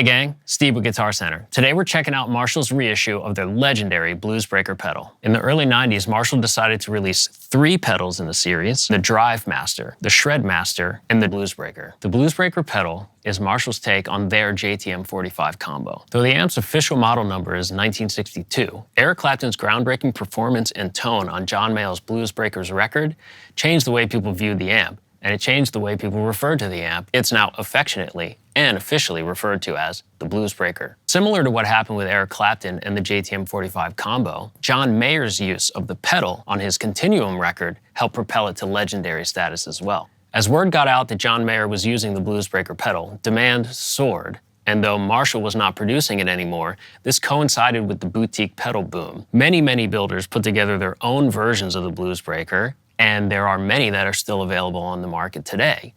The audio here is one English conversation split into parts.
Hey gang, Steve with Guitar Center. Today we're checking out Marshall's reissue of their legendary Bluesbreaker pedal. In the early 90s, Marshall decided to release 3 pedals in the series: the Drive Master, the Shred Master, and the Bluesbreaker. The Bluesbreaker pedal is Marshall's take on their JTM 45 combo. Though the amp's official model number is 1962, Eric Clapton's groundbreaking performance and tone on John Mayall's Bluesbreaker's record changed the way people viewed the amp, and it changed the way people referred to the amp. It's now affectionately and officially referred to as the Bluesbreaker. Similar to what happened with Eric Clapton and the JTM 45 combo, John Mayer's use of the pedal on his Continuum record helped propel it to legendary status as well. As word got out that John Mayer was using the Bluesbreaker pedal, demand soared. And though Marshall was not producing it anymore, this coincided with the boutique pedal boom. Many builders put together their own versions of the Bluesbreaker, and there are many that are still available on the market today,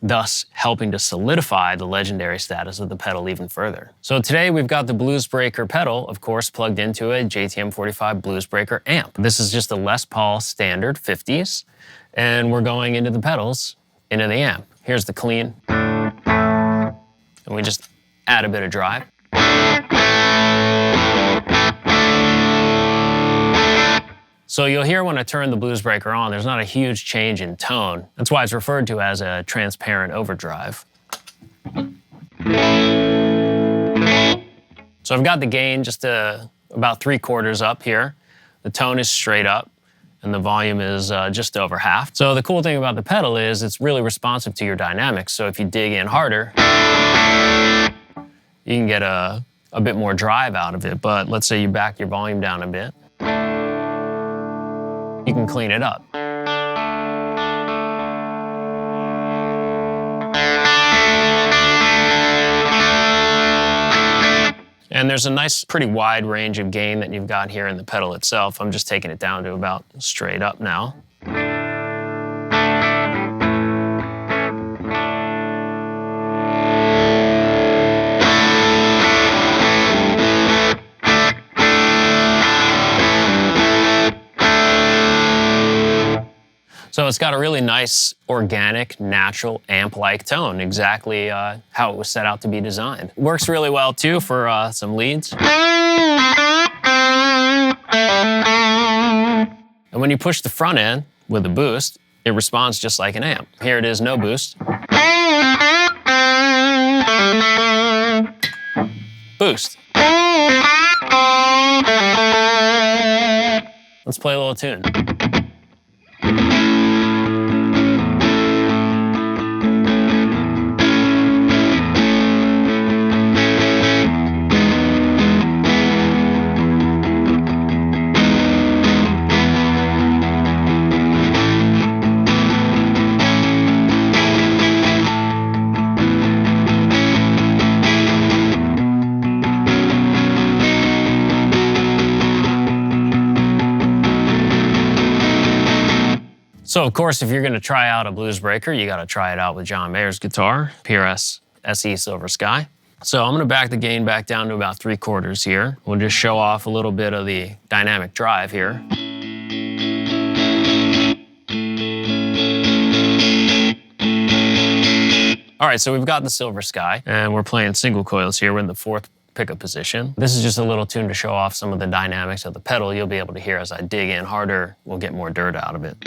thus helping to solidify the legendary status of the pedal even further. So today we've got the Bluesbreaker pedal, of course, plugged into a JTM 45 Bluesbreaker amp. This is just a Les Paul standard 50s, and we're going into the pedals, into the amp. Here's the clean, and we just add a bit of drive. So you'll hear when I turn the Bluesbreaker on, there's not a huge change in tone. That's why it's referred to as a transparent overdrive. So I've got the gain just about 3/4 up here. The tone is straight up, and the volume is just over half. So the cool thing about the pedal is it's really responsive to your dynamics. So if you dig in harder, you can get a bit more drive out of it. But let's say you back your volume down a bit, you can clean it up. And there's a nice, pretty wide range of gain that you've got here in the pedal itself. I'm just taking it down to about straight up now. So it's got a really nice, organic, natural, amp-like tone, exactly how it was set out to be designed. Works really well, too, for some leads. And when you push the front end with a boost, it responds just like an amp. Here it is, no boost. Boost. Let's play a little tune. So of course, if you're gonna try out a Bluesbreaker, you gotta try it out with John Mayer's guitar, PRS SE Silver Sky. So I'm gonna back the gain back down to about 3/4 here. We'll just show off a little bit of the dynamic drive here. All right, so we've got the Silver Sky, and we're playing single coils here. We're in the 4th pickup position. This is just a little tune to show off some of the dynamics of the pedal. You'll be able to hear as I dig in harder, we'll get more dirt out of it.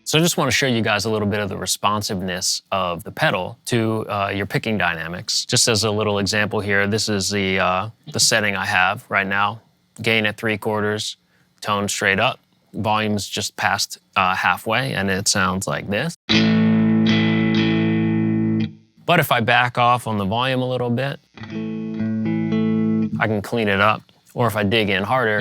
So I just want to show you guys a little bit of the responsiveness of the pedal to your picking dynamics. Just as a little example here, this is the setting I have right now. Gain at 3/4, tone straight up, volume's just past halfway, and it sounds like this. But if I back off on the volume a little bit, I can clean it up. Or if I dig in harder,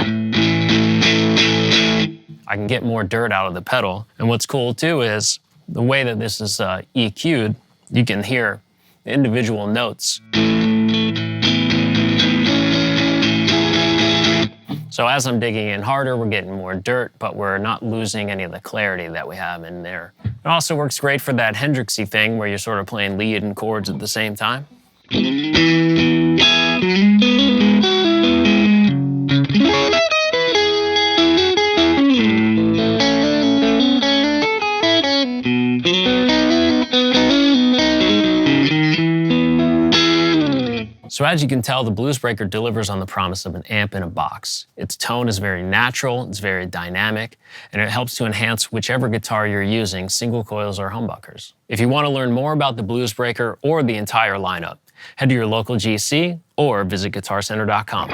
I can get more dirt out of the pedal. And what's cool too is the way that this is EQ'd, you can hear the individual notes. So as I'm digging in harder, we're getting more dirt, but we're not losing any of the clarity that we have in there. It also works great for that Hendrixy thing where you're sort of playing lead and chords at the same time. So as you can tell, the Bluesbreaker delivers on the promise of an amp in a box. Its tone is very natural, it's very dynamic, and it helps to enhance whichever guitar you're using, single coils or humbuckers. If you want to learn more about the Bluesbreaker or the entire lineup, head to your local GC or visit guitarcenter.com.